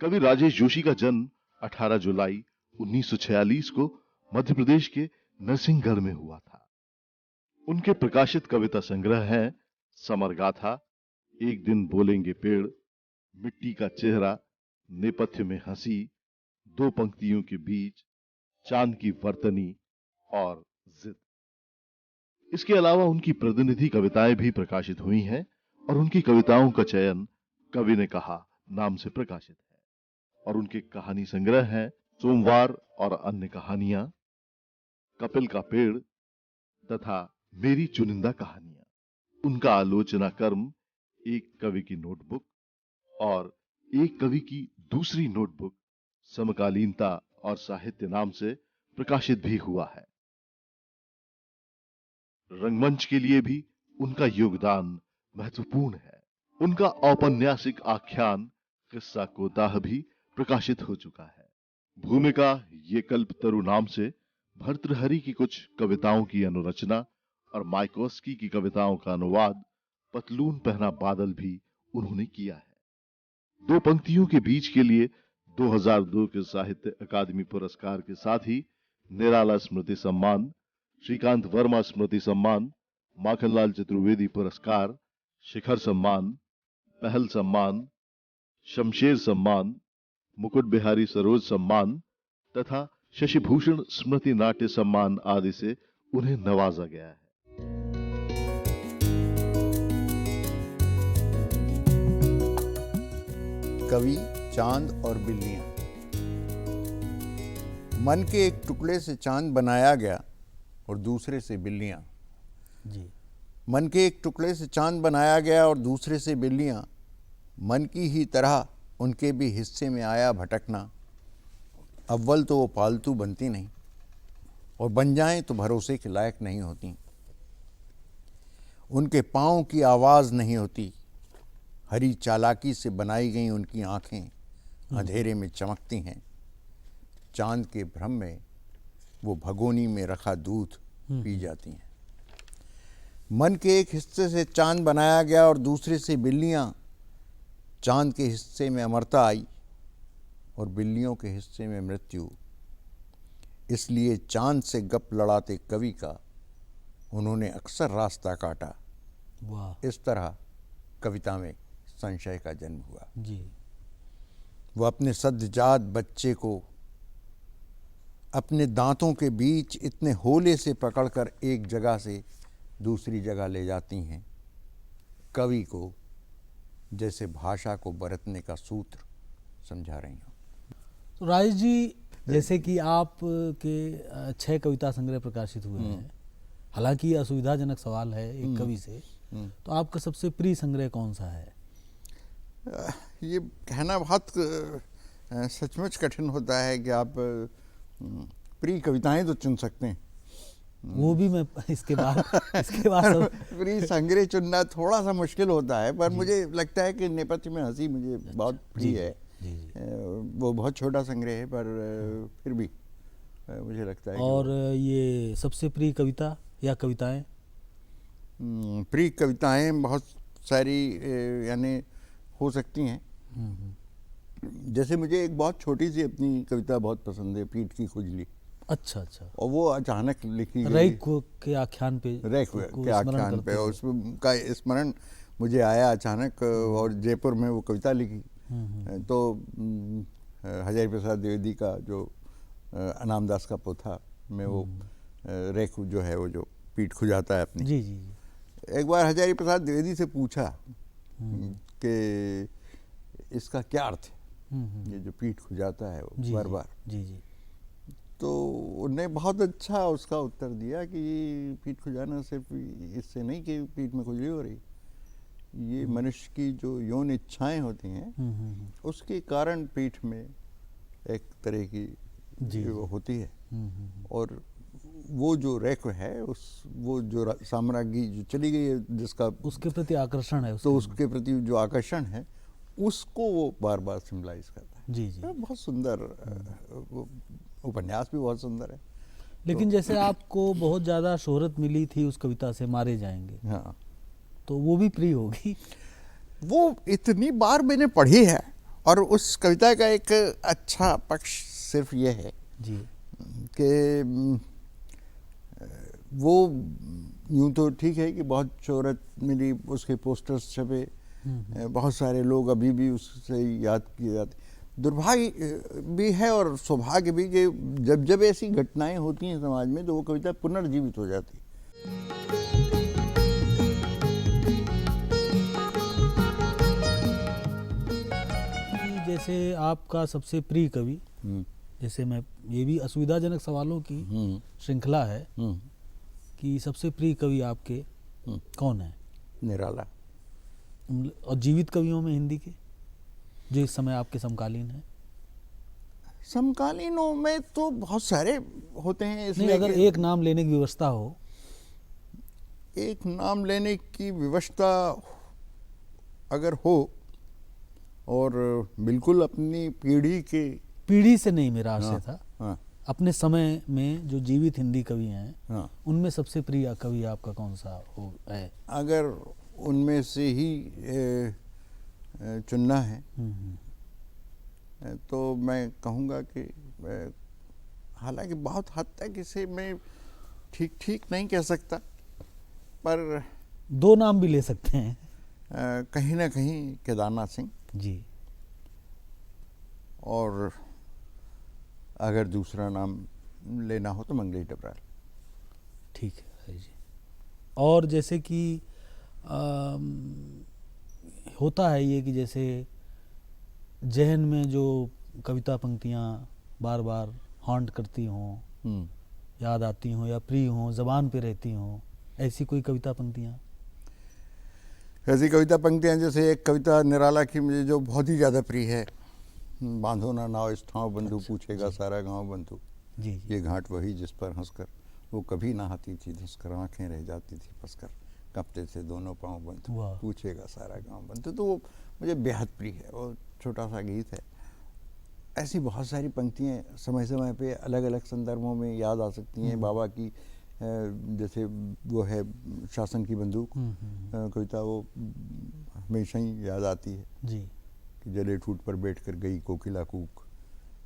कवि राजेश जोशी का जन्म 18 जुलाई 1946 को मध्य प्रदेश के नरसिंहगढ़ में हुआ था। उनके प्रकाशित कविता संग्रह हैं समर गाथा, एक दिन बोलेंगे पेड़, मिट्टी का चेहरा, नेपथ्य में हंसी, दो पंक्तियों के बीच, चांद की वर्तनी और जिद। इसके अलावा उनकी प्रतिनिधि कविताएं भी प्रकाशित हुई हैं और उनकी कविताओं का चयन कवि ने कहा नाम से प्रकाशित है। और उनके कहानी संग्रह हैं सोमवार और अन्य कहानियां, कपिल का पेड़ तथा मेरी चुनिंदा कहानियां। उनका आलोचना कर्म एक कवि की नोटबुक और एक कवि की दूसरी नोटबुक समकालीनता और साहित्य नाम से प्रकाशित भी हुआ है। रंगमंच के लिए भी उनका योगदान महत्वपूर्ण है। उनका औपन्यासिक आख्यान किस्सा कोताह भी प्रकाशित हो चुका है। भूमिका ये कल्पतरु नाम से भर्तृहरि की कुछ कविताओं की अनुरचना और मायकोस्की की कविताओं का अनुवाद पतलून पहना बादल भी उन्होंने किया है। दो पंक्तियों के बीच के लिए 2002 के साहित्य अकादमी पुरस्कार के साथ ही निराला स्मृति सम्मान, श्रीकांत वर्मा स्मृति सम्मान, माखनलाल चतुर्वेदी पुरस्कार, शिखर सम्मान, पहल सम्मान, शमशेर सम्मान, मुकुट बिहारी सरोज सम्मान तथा शशिभूषण स्मृति नाट्य सम्मान आदि से उन्हें नवाजा गया है। कवि चांद और बिल्लियां। मन के एक टुकड़े से चांद बनाया गया और दूसरे से बिल्लियां। जी। मन के एक टुकड़े से चांद बनाया गया और दूसरे से बिल्लियां। मन की ही तरह उनके भी हिस्से में आया भटकना। अव्वल तो वो पालतू बनती नहीं और बन जाएं तो भरोसे के लायक नहीं होती। उनके पाँव की आवाज़ नहीं होती। हरी चालाकी से बनाई गई उनकी आँखें अंधेरे में चमकती हैं। चांद के भ्रम में वो भगोनी में रखा दूध पी जाती हैं। मन के एक हिस्से से चांद बनाया गया और दूसरे से बिल्लियाँ। चांद के हिस्से में अमरता आई और बिल्लियों के हिस्से में मृत्यु। इसलिए चांद से गप लड़ाते कवि का उन्होंने अक्सर रास्ता काटा। वाह। इस तरह कविता में संशय का जन्म हुआ। जी। वो अपने सद्यजात बच्चे को अपने दांतों के बीच इतने होले से पकड़कर एक जगह से दूसरी जगह ले जाती हैं। कवि को जैसे भाषा को बरतने का सूत्र समझा रही हूँ। तो राजेश जी, जैसे कि आप के 6 कविता संग्रह प्रकाशित हुए हैं, हालांकि ये असुविधाजनक सवाल है एक कवि से, तो आपका सबसे प्रिय संग्रह कौन सा है? ये कहना बहुत सचमुच कठिन होता है कि आप प्रिय कविताएं तो चुन सकते हैं। वो भी मैं इसके बाद सब प्रिय संग्रह चुनना थोड़ा सा मुश्किल होता है, पर मुझे लगता है कि नेपथ्य में हंसी मुझे बहुत प्रिय है। वो बहुत छोटा संग्रह है पर फिर भी मुझे लगता है। और ये सबसे प्रिय कविता या कविताएं? प्रिय कविताएं बहुत सारी यानी हो सकती हैं। जैसे मुझे एक बहुत छोटी सी अपनी कविता बहुत पसंद है, पीठ की खुजली। अच्छा अच्छा। और वो अचानक लिखी गई रैक के आख्यान पे, उसका स्मरण मुझे आया अचानक। और जयपुर में वो कविता लिखी तो हजारी प्रसाद द्विवेदी का जो अनामदास का पोथा में वो रैक जो है वो जो पीठ खुजाता है अपनी। जी जी। एक बार हजारी प्रसाद द्विवेदी से पूछा कि इसका क्या अर्थ है, ये जो पीठ खुजाता है वो बार बार। जी जी। तो उन्होंने बहुत अच्छा उसका उत्तर दिया कि पीठ खुजाना सिर्फ इससे नहीं कि पीठ में खुजली हो रही, ये मनुष्य की जो यौन इच्छाएं होती हैं उसके कारण पीठ में एक तरह की वो होती है। और वो जो रेख है वो जो साम्राज्ञी जो चली गई है जिसका उसके प्रति आकर्षण है, तो उसके प्रति जो आकर्षण है उसको वो बार बार सिम्बलाइज करता है। जी जी। बहुत सुंदर उपन्यास भी बहुत सुंदर है। लेकिन जैसे आपको बहुत ज़्यादा शोहरत मिली थी उस कविता से, मारे जाएंगे, हाँ, तो वो भी प्रिय होगी। वो इतनी बार मैंने पढ़ी है और उस कविता का एक अच्छा पक्ष सिर्फ ये है जी कि वो यूं तो ठीक है कि बहुत शोहरत मिली, उसके पोस्टर्स छपे, बहुत सारे लोग अभी भी उससे याद किए जाते। दुर्भाग्य भी है और सौभाग्य भी कि जब जब ऐसी घटनाएं होती हैं समाज में तो वो कविता पुनर्जीवित हो जाती है। जैसे आपका सबसे प्रिय कवि, जैसे मैं ये भी असुविधाजनक सवालों की श्रृंखला है कि सबसे प्रिय कवि आपके कौन है? निराला। और जीवित कवियों में हिंदी के जो इस समय आपके समकालीन हैं? समकालीनों में तो बहुत सारे होते हैं, इसलिए नहीं, अगर एक नाम लेने की व्यवस्था हो। एक नाम लेने की व्यवस्था अगर हो और बिल्कुल अपनी पीढ़ी से नहीं, मेरा आशय था हाँ, अपने समय में जो जीवित हिंदी कवि हैं हाँ, उनमें सबसे प्रिय कवि आपका कौन सा हो है? अगर उनमें से ही चुनना है तो मैं कहूँगा कि हालांकि बहुत हद तक इसे मैं ठीक नहीं कह सकता, पर दो नाम भी ले सकते हैं। कहीं ना कहीं केदारनाथ सिंह जी, और अगर दूसरा नाम लेना हो तो मंगलेश डबराल। ठीक है जी। और जैसे कि होता है ये कि जैसे जहन में जो कविता पंक्तियाँ बार बार हॉन्ट करती हों, याद आती हों या प्रिय हों, ज़बान पे रहती हों, ऐसी कोई कविता पंक्तियाँ? ऐसी कविता पंक्तियाँ जैसे एक कविता निराला की मुझे जो बहुत ही ज़्यादा प्रिय है, बांधो ना नाव इस ठाव बंधु, पूछेगा सारा गांव बंधु, जी, ये घाट वही जिस पर हंसकर वो कभी नहाती थी धंसकर, आंखें रह जाती थी फंसकर, कांपते थे दोनों पांव बंधु, पूछेगा सारा गांव बंधु। तो वो मुझे बेहद प्रिय है, वो छोटा सा गीत है। ऐसी बहुत सारी पंक्तियाँ समय समय पे अलग अलग संदर्भों में याद आ सकती हैं। बाबा की जैसे वो है शासन की बंदूक कविता, वो हमेशा ही याद आती है जी, कि जले ठूट पर बैठ कर गई कोकिला कूक,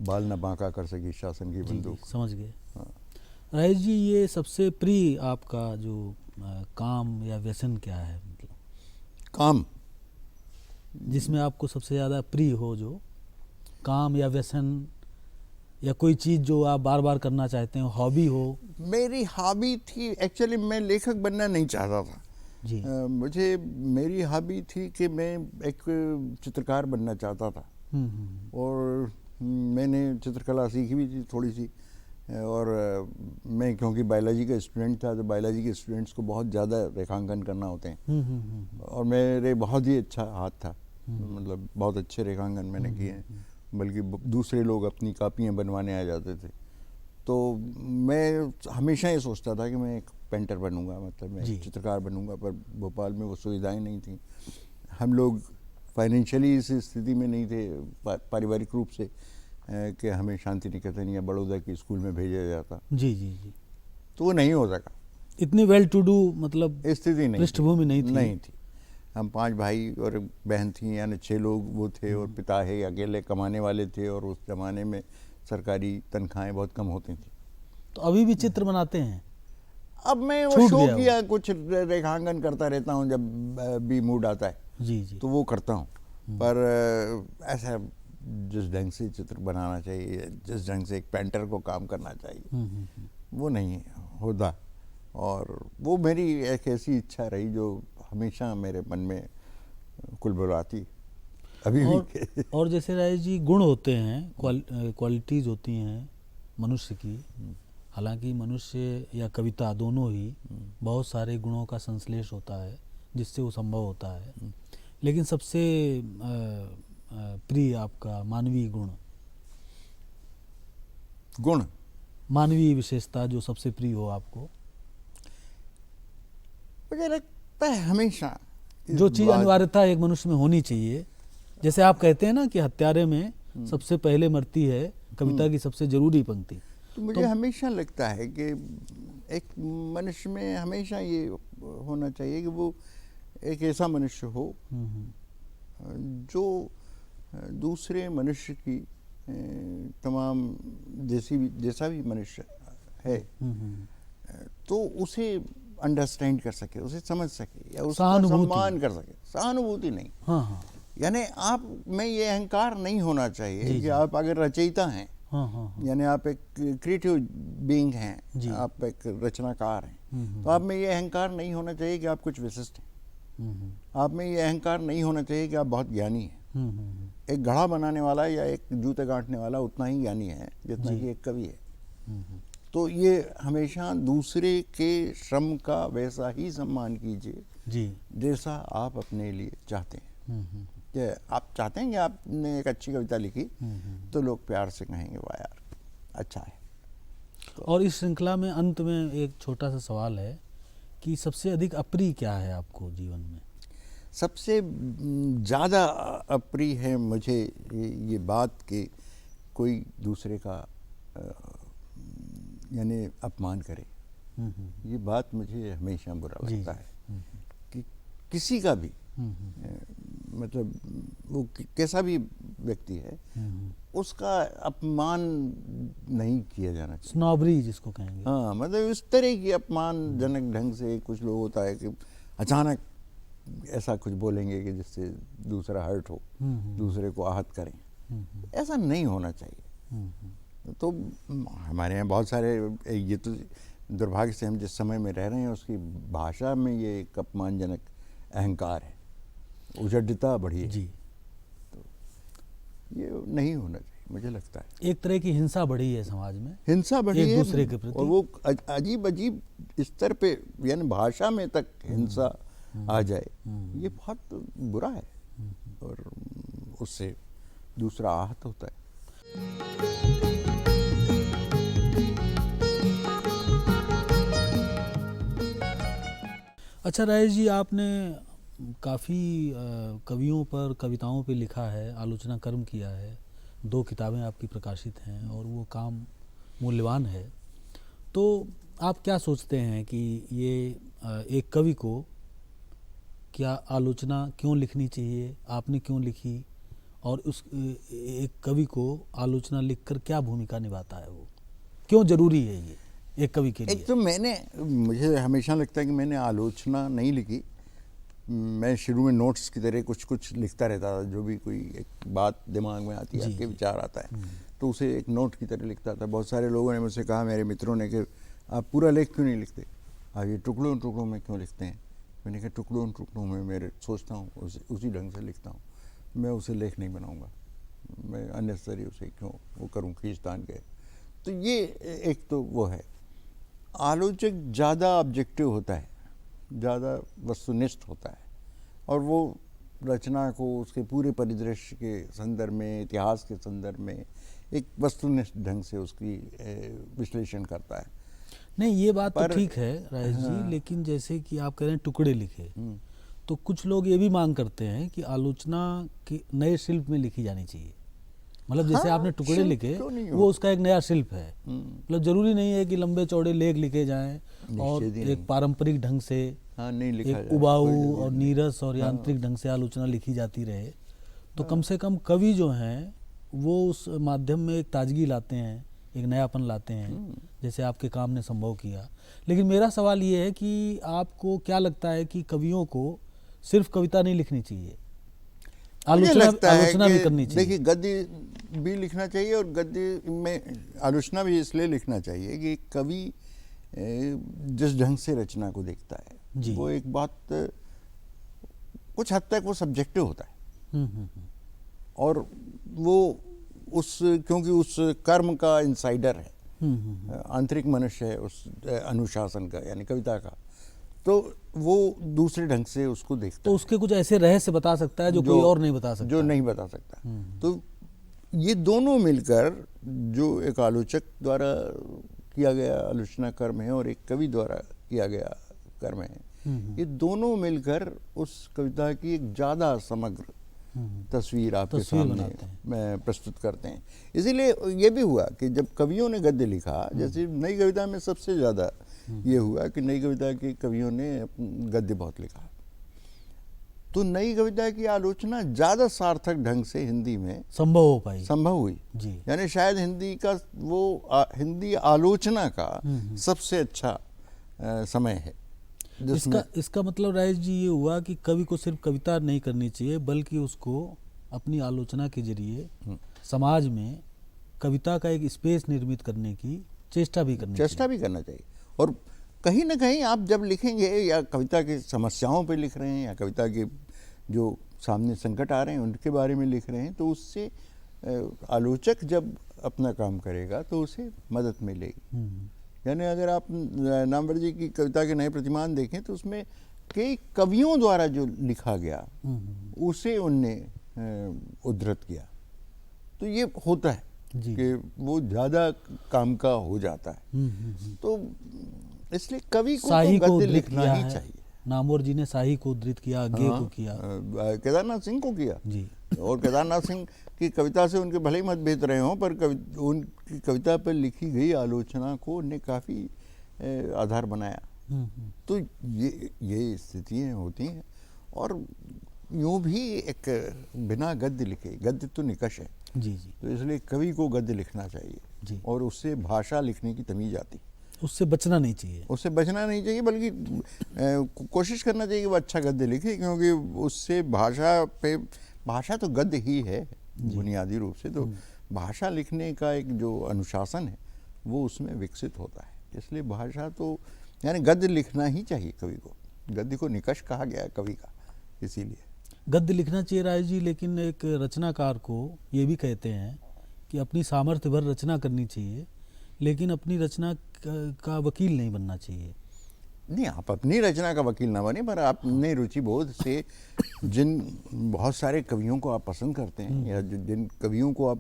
बाल न बांका कर सकी शासन की बंदूक। जी, समझ गए। हाँ। राजेश जी, ये सबसे प्रिय आपका जो काम या व्यसन क्या है? मतलब काम जिसमें आपको सबसे ज़्यादा प्रिय हो, जो काम या व्यसन या कोई चीज़ जो आप बार बार करना चाहते हो, हॉबी हो? मेरी हॉबी थी, एक्चुअली मैं लेखक बनना नहीं चाहता था जी। मुझे मेरी हॉबी थी कि मैं एक चित्रकार बनना चाहता था। और मैंने चित्रकला सीखी भी थी थोड़ी सी, और मैं क्योंकि बायोलॉजी का स्टूडेंट था तो बायोलॉजी के स्टूडेंट्स को बहुत ज़्यादा रेखांकन करना होते हैं और मेरे बहुत ही अच्छा हाथ था, मतलब बहुत अच्छे रेखांकन मैंने किए हैं, बल्कि दूसरे लोग अपनी कापियाँ बनवाने आ जाते थे। तो मैं हमेशा ये सोचता था कि मैं एक पेंटर बनूंगा, मतलब मैं एक चित्रकार बनूंगा, पर भोपाल में वो सुविधाएं नहीं थी। हम लोग फाइनेंशियली इस स्थिति में नहीं थे पारिवारिक रूप से कि हमें शांति निकेतन या बड़ौदा के स्कूल में भेजा जाता। जी जी जी। तो वो नहीं हो सका, इतनी वेल टू डू मतलब स्थिति नहीं, पृष्ठभूमि नहीं थी। हम 5 भाई और बहन थी, यानी 6 लोग वो थे, और पिता है अकेले कमाने वाले थे, और उस जमाने में सरकारी तनख्वाहें बहुत कम होती थी। तो अभी भी चित्र बनाते हैं? अब मैं वो शो किया कुछ रेखांकन करता रहता हूँ जब भी मूड आता है। जी जी। तो वो करता हूँ, पर ऐसा जिस ढंग से चित्र बनाना चाहिए, जिस ढंग से एक पेंटर को काम करना चाहिए, वो नहीं होता। और वो मेरी एक ऐसी इच्छा रही जो हमेशा मेरे मन में कुलबुलाती अभी भी। और जैसे राजेश जी, गुण होते हैं, क्वालिटीज़ होती हैं मनुष्य की। हालांकि मनुष्य या कविता दोनों ही बहुत सारे गुणों का संश्लेष होता है, जिससे वो संभव होता है, लेकिन सबसे प्रिय आपका मानवीय गुण, मानवीय विशेषता जो सबसे प्रिय हो आपको? मुझे लगता है हमेशा जो चीज़ अनिवार्यता एक मनुष्य में होनी चाहिए, जैसे आप कहते हैं ना कि हत्यारे में सबसे पहले मरती है कविता की सबसे जरूरी पंक्ति। तो मुझे हमेशा लगता है कि एक मनुष्य में हमेशा ये होना चाहिए कि वो एक ऐसा मनुष्य हो जो दूसरे मनुष्य की तमाम जैसा भी मनुष्य है तो उसे अंडरस्टैंड कर सके, उसे समझ सके या उसका सम्मान कर सके। सहानुभूति नहीं, हाँ हाँ, यानी आप में ये अहंकार नहीं होना चाहिए कि आप अगर रचयिता हैं, यानी आप एक क्रिएटिव बीइंग हैं, आप एक रचनाकार हैं, तो आप में ये अहंकार नहीं होना चाहिए कि आप कुछ विशिष्ट हैं। आप में ये अहंकार नहीं होना चाहिए कि आप बहुत ज्ञानी हैं। एक घड़ा बनाने वाला या एक जूते गांठने वाला उतना ही ज्ञानी है जितना कि एक कवि है। तो ये हमेशा दूसरे के श्रम का वैसा ही सम्मान कीजिए जैसा आप अपने लिए चाहते हैं। कि आप चाहते हैं कि आपने एक अच्छी कविता लिखी तो लोग प्यार से कहेंगे वाह यार अच्छा है। तो और इस श्रृंखला में अंत में एक छोटा सा सवाल है कि सबसे अधिक अप्रिय क्या है आपको जीवन में? सबसे ज़्यादा अप्रिय है मुझे ये बात कि कोई दूसरे का यानी अपमान करे। ये बात मुझे हमेशा बुरा लगता है कि किसी का भी मतलब वो कैसा भी व्यक्ति है उसका अपमान नहीं किया जाना चाहिए। स्नॉबरी जिसको कहेंगे। हाँ, मतलब इस तरह की अपमानजनक ढंग से कुछ लोग होता है कि अचानक ऐसा कुछ बोलेंगे कि जिससे दूसरा हर्ट हो, दूसरे को आहत करें। ऐसा नहीं होना चाहिए। तो हमारे यहाँ बहुत सारे, ये तो दुर्भाग्य से हम जिस समय में रह रहे हैं उसकी भाषा में ये एक अपमानजनक अहंकार है, उजड़ता बढ़ी है जी। तो ये नहीं होना चाहिए मुझे लगता है। एक तरह की हिंसा बढ़ी है समाज में, हिंसा बढ़ी है एक दूसरे के प्रति, और वो अजीब अजीब स्तर पे यानी भाषा में तक हिंसा आ जाए, ये बहुत बुरा है और उससे दूसरा आहत होता है। अच्छा राजेश जी, आपने काफ़ी कवियों पर, कविताओं पे लिखा है, आलोचना कर्म किया है, 2 किताबें आपकी प्रकाशित हैं और वो काम मूल्यवान है। तो आप क्या सोचते हैं कि ये एक कवि को क्या आलोचना क्यों लिखनी चाहिए, आपने क्यों लिखी, और उस एक कवि को आलोचना लिखकर क्या भूमिका निभाता है, वो क्यों ज़रूरी है ये एक कवि के लिए? एक तो मुझे हमेशा लगता है कि मैंने आलोचना नहीं लिखी। मैं शुरू में नोट्स की तरह कुछ कुछ लिखता रहता था, जो भी कोई एक बात दिमाग में आती है, आपके विचार आता है तो उसे एक नोट की तरह लिखता था। बहुत सारे लोगों ने मुझसे कहा, मेरे मित्रों ने, कि आप पूरा लेख क्यों नहीं लिखते, आप ये टुकड़ों टुकड़ों में क्यों लिखते हैं? मैंने कहा टुकड़ों टुकड़ों में मेरे सोचता हूँ, उसी ढंग से लिखता हूँ, मैं उसे लेख नहीं बनाऊँगा, मैं अननेसेसरी उसे क्यों वो करूँ, खींचतान के। तो ये एक तो वो है। आलोचक ज़्यादा ऑब्जेक्टिव होता है, ज़्यादा वस्तुनिष्ठ होता है और वो रचना को उसके पूरे परिदृश्य के संदर्भ में, इतिहास के संदर्भ में एक वस्तुनिष्ठ ढंग से उसकी विश्लेषण करता है। नहीं, ये बात तो ठीक है राजेश जी, लेकिन जैसे कि आप कह रहे हैं टुकड़े लिखे, तो कुछ लोग ये भी मांग करते हैं कि आलोचना की नए शिल्प में लिखी जानी चाहिए। मतलब जैसे आपने टुकड़े लिखे, वो उसका एक नया शिल्प है। मतलब जरूरी नहीं है कि लंबे चौड़े लेख लिखे जाएं और एक पारंपरिक ढंग से, नहीं लिखा एक उबाऊ और नीरस और यांत्रिक ढंग से आलोचना लिखी जाती रहे। तो कम से कम कवि जो हैं वो उस माध्यम में एक ताजगी लाते हैं, एक नयापन लाते हैं, जैसे आपके काम ने संभव किया। लेकिन मेरा सवाल ये है कि आपको क्या लगता है कि कवियों को सिर्फ कविता नहीं लिखनी चाहिए, आलोचना भी करनी चाहिए? देखिए, गद्य भी लिखना चाहिए और गद्य में आलोचना भी इसलिए लिखना चाहिए कि कवि जिस ढंग से रचना को देखता है वो एक बात कुछ हद तक वो सब्जेक्टिव होता है और वो क्योंकि उस कर्म का इंसाइडर है, आंतरिक मनुष्य है उस अनुशासन का, यानी कविता का, तो वो दूसरे ढंग से उसको देखता तो उसके कुछ ऐसे रहस्य बता सकता है जो कोई और नहीं बता सकता। जो नहीं बता सकता। तो ये दोनों मिलकर जो एक आलोचक द्वारा किया गया आलोचना कर्म है और एक कवि द्वारा किया गया कर्म है, ये दोनों मिलकर उस कविता की एक ज़्यादा समग्र तस्वीर आपके सामने प्रस्तुत करते हैं। इसीलिए ये भी हुआ कि जब कवियों ने गद्य लिखा, जैसे नई कविता में सबसे ज़्यादा ये हुआ कि नई कविता के कवियों ने गद्य बहुत लिखा, तो नई कविता की आलोचना ज़्यादा सार्थक ढंग से हिंदी में संभव हुई जी। यानी शायद हिंदी का वो हिंदी आलोचना का सबसे अच्छा समय है। इसका मतलब राजेश जी ये हुआ कि कवि को सिर्फ कविता नहीं करनी चाहिए, बल्कि उसको अपनी आलोचना के जरिए समाज में कविता का एक स्पेस निर्मित करने की चेष्टा भी करना चाहिए। और कहीं ना कहीं आप जब लिखेंगे या कविता की समस्याओं पे लिख रहे हैं या कविता के जो सामने संकट आ रहे हैं उनके बारे में लिख रहे हैं, तो उससे आलोचक जब अपना काम करेगा तो उसे मदद मिलेगी। यानी अगर आप नामवर जी की कविता के नए प्रतिमान देखें तो उसमें कई कवियों द्वारा जो लिखा गया उसे उनने उद्धृत किया, तो ये होता है कि वो ज़्यादा काम का हो जाता है। तो इसलिए कवि को तो गद्य लिखना ही चाहिए। नामवर जी ने शाही को उद्धृत किया, अज्ञे को किया, केदारनाथ सिंह को किया जी। और केदारनाथ सिंह की कविता से उनके भले ही मतभेद रहे हों, पर उनकी कविता पर लिखी गई आलोचना को उन्हें काफ़ी आधार बनाया। तो ये स्थितियाँ होती हैं। और यूँ भी एक बिना गद्य लिखे, गद्य तो निकष है जी जी, तो इसलिए कवि को गद्य लिखना चाहिए जी। और उससे भाषा लिखने की तमीज़ आती, उससे बचना नहीं चाहिए, बल्कि कोशिश करना चाहिए कि वो अच्छा गद्य लिखे, क्योंकि उससे भाषा तो गद्य ही है बुनियादी रूप से। तो भाषा लिखने का एक जो अनुशासन है वो उसमें विकसित होता है। इसलिए भाषा तो यानी गद्य लिखना ही चाहिए कवि को। गद्य को निकष कहा गया है कवि का, इसीलिए गद्य लिखना चाहिए राय जी। लेकिन एक रचनाकार को ये भी कहते हैं कि अपनी सामर्थ्य भर रचना करनी चाहिए, लेकिन अपनी रचना का वकील नहीं बनना चाहिए। नहीं, आप अपनी रचना का वकील ना बने, पर अपने रुचि बोध से जिन बहुत सारे कवियों को आप पसंद करते हैं या जिन कवियों को आप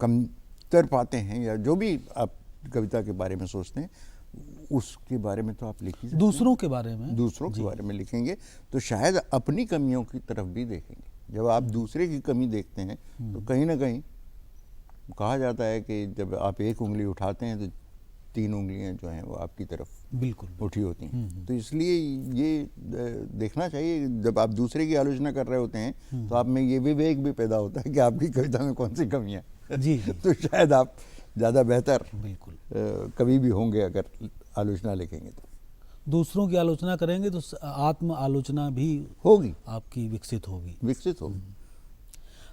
कमतर पाते हैं या जो भी आप कविता के बारे में सोचते हैं उसके बारे में तो आप लिख ही सकते हैं। दूसरों के बारे में लिखेंगे तो शायद अपनी कमियों की तरफ भी देखेंगे। जब आप दूसरे की कमी देखते हैं तो कहीं ना कहीं कहा जाता है कि जब आप एक उंगली उठाते हैं तो 3 उंगलियां जो हैं वो आपकी तरफ बिल्कुल उठी होती हैं। तो इसलिए ये देखना चाहिए जब आप दूसरे की आलोचना कर रहे होते हैं तो आप में ये विवेक भी पैदा होता है कि आपकी कविता में कौन सी कमियां जी। तो शायद आप ज़्यादा बेहतर बिल्कुल कवि भी होंगे अगर आलोचना लिखेंगे। तो दूसरों की आलोचना करेंगे तो आत्म आलोचना भी होगी, आपकी विकसित होगी।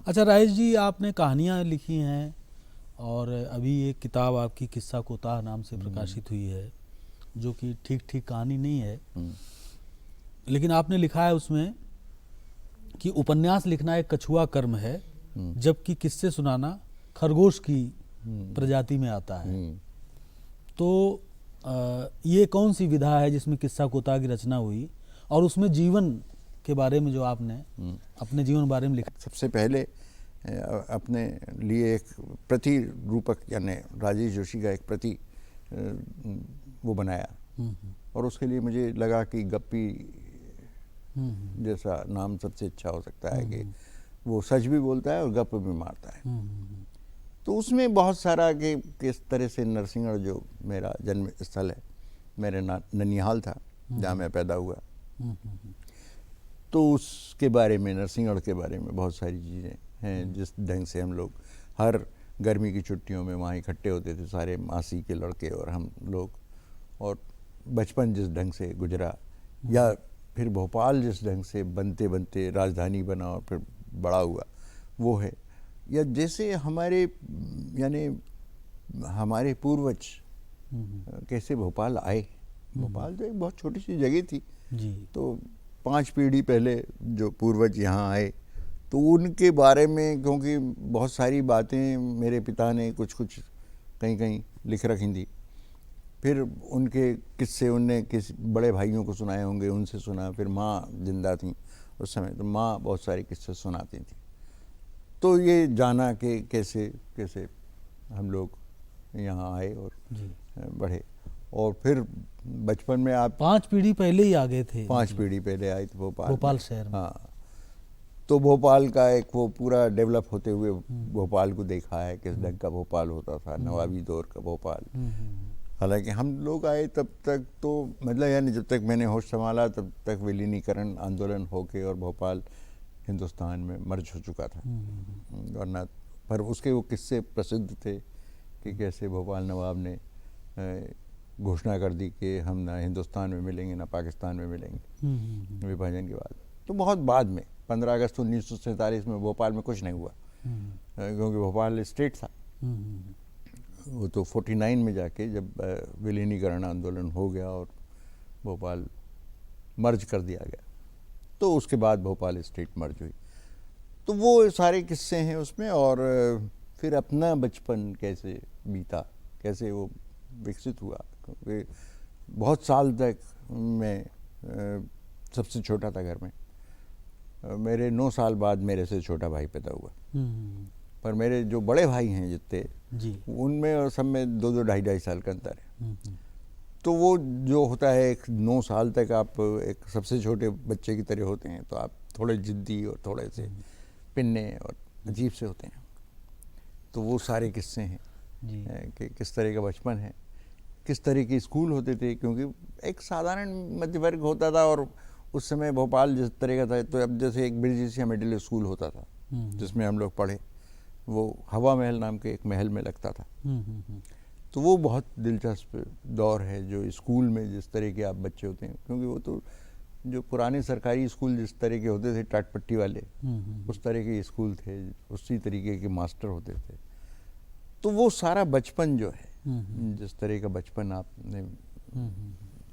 अच्छा राजेश जी, आपने कहानियाँ लिखी हैं और अभी एक किताब आपकी किस्सा कोताह नाम से प्रकाशित हुई है, जो कि ठीक कहानी नहीं है, लेकिन आपने लिखा है उसमें कि उपन्यास लिखना एक कछुआ कर्म है, जबकि किस्से सुनाना खरगोश की प्रजाति में आता है। तो ये कौन सी विधा है जिसमें किस्सा कोताह की रचना हुई और उसमें जीवन के बारे में जो आपने अपने जीवन बारे में लिखा? सबसे पहले अपने लिए एक प्रति रूपक यानी राजेश जोशी का एक प्रति वो बनाया और उसके लिए मुझे लगा कि गप्पी जैसा नाम सबसे अच्छा हो सकता है कि वो सच भी बोलता है और गप भी मारता है। तो उसमें बहुत सारा कि किस तरह से नरसिंहगढ़ जो मेरा जन्म स्थल है, मेरे ननिहाल था जहाँ मैं पैदा हुआ, तो उसके बारे में, नरसिंहगढ़ के बारे में बहुत सारी चीज़ें हैं। जिस ढंग से हम लोग हर गर्मी की छुट्टियों में वहाँ इकट्ठे होते थे, सारे मासी के लड़के और हम लोग, और बचपन जिस ढंग से गुजरा, या फिर भोपाल जिस ढंग से बनते बनते राजधानी बना और फिर बड़ा हुआ, वो है। या जैसे हमारे यानी हमारे पूर्वज कैसे भोपाल आए। भोपाल तो एक बहुत छोटी सी जगह थी जी। तो 5 पीढ़ी पहले जो पूर्वज यहाँ आए तो उनके बारे में, क्योंकि बहुत सारी बातें मेरे पिता ने कुछ कहीं लिख रखी थी, फिर उनके किस्से उनने किसी बड़े भाइयों को सुनाए होंगे, उनसे सुना। फिर माँ जिंदा थी उस समय, तो माँ बहुत सारे किस्से सुनाती थी। तो ये जाना कि कैसे कैसे हम लोग यहाँ आए और बढ़े। और फिर बचपन में आप 5 पीढ़ी पहले ही आ गए थे। 5 पीढ़ी पहले आए थे भोपाल शहर में। हाँ, तो भोपाल का एक वो पूरा डेवलप होते हुए भोपाल को देखा है, किस ढंग का भोपाल होता था, नवाबी दौर का भोपाल। हालांकि हम लोग आए तब तक तो मतलब यानी जब तक मैंने होश संभाला तब तक विलीनीकरण आंदोलन होके और भोपाल हिंदुस्तान में मर्ज हो चुका था। वरना पर उसके वो किस्से प्रसिद्ध थे कि कैसे भोपाल नवाब ने घोषणा कर दी कि हम ना हिंदुस्तान में मिलेंगे ना पाकिस्तान में मिलेंगे विभाजन के बाद। तो बहुत बाद में 15 अगस्त 1947 में भोपाल में कुछ नहीं हुआ, क्योंकि भोपाल स्टेट था। वो तो 49 में जाके जब विलीनीकरण आंदोलन हो गया और भोपाल मर्ज कर दिया गया, तो उसके बाद भोपाल स्टेट मर्ज हुई। तो वो सारे किस्से हैं उसमें। और फिर अपना बचपन कैसे बीता, कैसे वो विकसित हुआ, क्योंकि बहुत साल तक मैं सबसे छोटा था घर में। मेरे 9 साल बाद मेरे से छोटा भाई पैदा हुआ। पर मेरे जो बड़े भाई हैं जितने, उनमें और सब में 2-2, 2.5 साल का अंतर है। तो वो जो होता है एक 9 साल तक आप एक सबसे छोटे बच्चे की तरह होते हैं, तो आप थोड़े जिद्दी और थोड़े से पिन्ने और अजीब से होते हैं। तो वो सारे किस्से हैं कि किस तरह का बचपन है, किस तरह के स्कूल होते थे। क्योंकि एक साधारण मध्य वर्ग होता था और उस समय भोपाल जिस तरह का था, तो अब जैसे एक ब्रिटिश मिडिल स्कूल होता था जिसमें हम लोग पढ़े, वो हवा महल नाम के एक महल में लगता था। तो वो बहुत दिलचस्प दौर है जो स्कूल में जिस तरह के आप बच्चे होते हैं, क्योंकि वो तो जो पुराने सरकारी स्कूल जिस तरह के होते थे टाटपट्टी वाले, उस तरह के स्कूल थे, उसी तरीके के मास्टर होते थे। तो वो सारा बचपन जो है, जिस तरह का बचपन आपने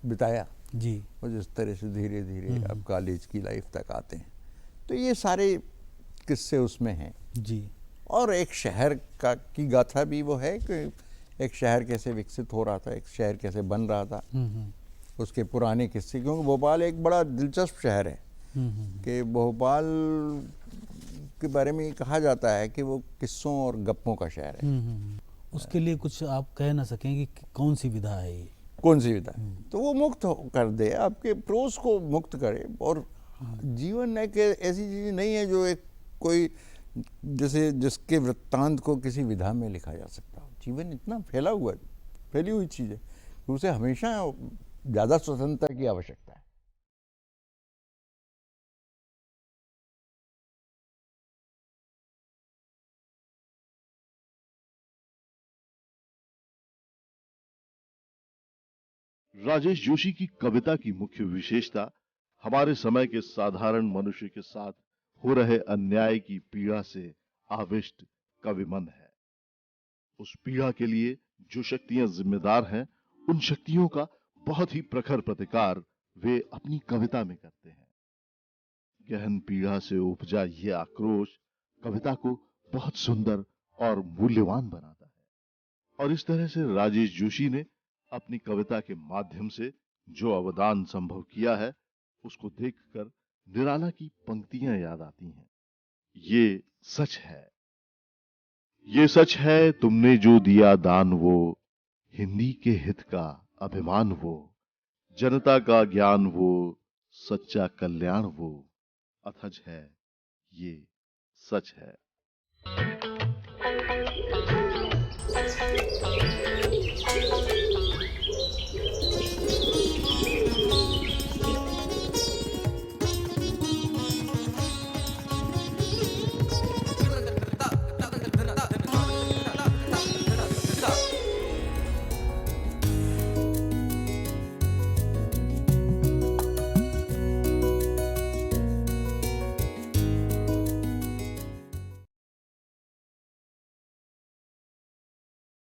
बिताया जी, और जिस तरह से धीरे धीरे अब कॉलेज की लाइफ तक आते हैं, तो ये सारे किस्से उसमें हैं जी। और एक शहर का की गाथा भी वो है कि एक शहर कैसे विकसित हो रहा था, एक शहर कैसे बन रहा था, उसके पुराने किस्से। क्योंकि भोपाल एक बड़ा दिलचस्प शहर है कि भोपाल के बारे में कहा जाता है कि वो किस्सों और गप्पों का शहर है। उसके लिए कुछ आप कह ना सकें कि कौन सी विधा है ये, कौन सी विधा, तो वो मुक्त कर दे, आपके प्रोस को मुक्त करे। और जीवन एक ऐसी चीज़ नहीं है जो एक कोई जैसे जिसके वृत्तांत को किसी विधा में लिखा जा सकता हो। जीवन इतना फैला हुआ है, फैली हुई चीज़ है कि उसे हमेशा ज़्यादा स्वतंत्रता की आवश्यकता है। राजेश जोशी की कविता की मुख्य विशेषता हमारे समय के साधारण मनुष्य के साथ हो रहे अन्याय की पीड़ा से आविष्ट कविमन है। उस पीड़ा के लिए जो शक्तियां जिम्मेदार हैं, उन शक्तियों का बहुत ही प्रखर प्रतिकार वे अपनी कविता में करते हैं। गहन पीड़ा से उपजा यह आक्रोश कविता को बहुत सुंदर और मूल्यवान बनाता है। और इस तरह से राजेश जोशी ने अपनी कविता के माध्यम से जो अवदान संभव किया है, उसको देखकर निराला की पंक्तियां याद आती हैं। ये सच है, ये सच है तुमने जो दिया दान वो, हिंदी के हित का अभिमान वो, जनता का ज्ञान वो, सच्चा कल्याण वो, अथज है ये सच है।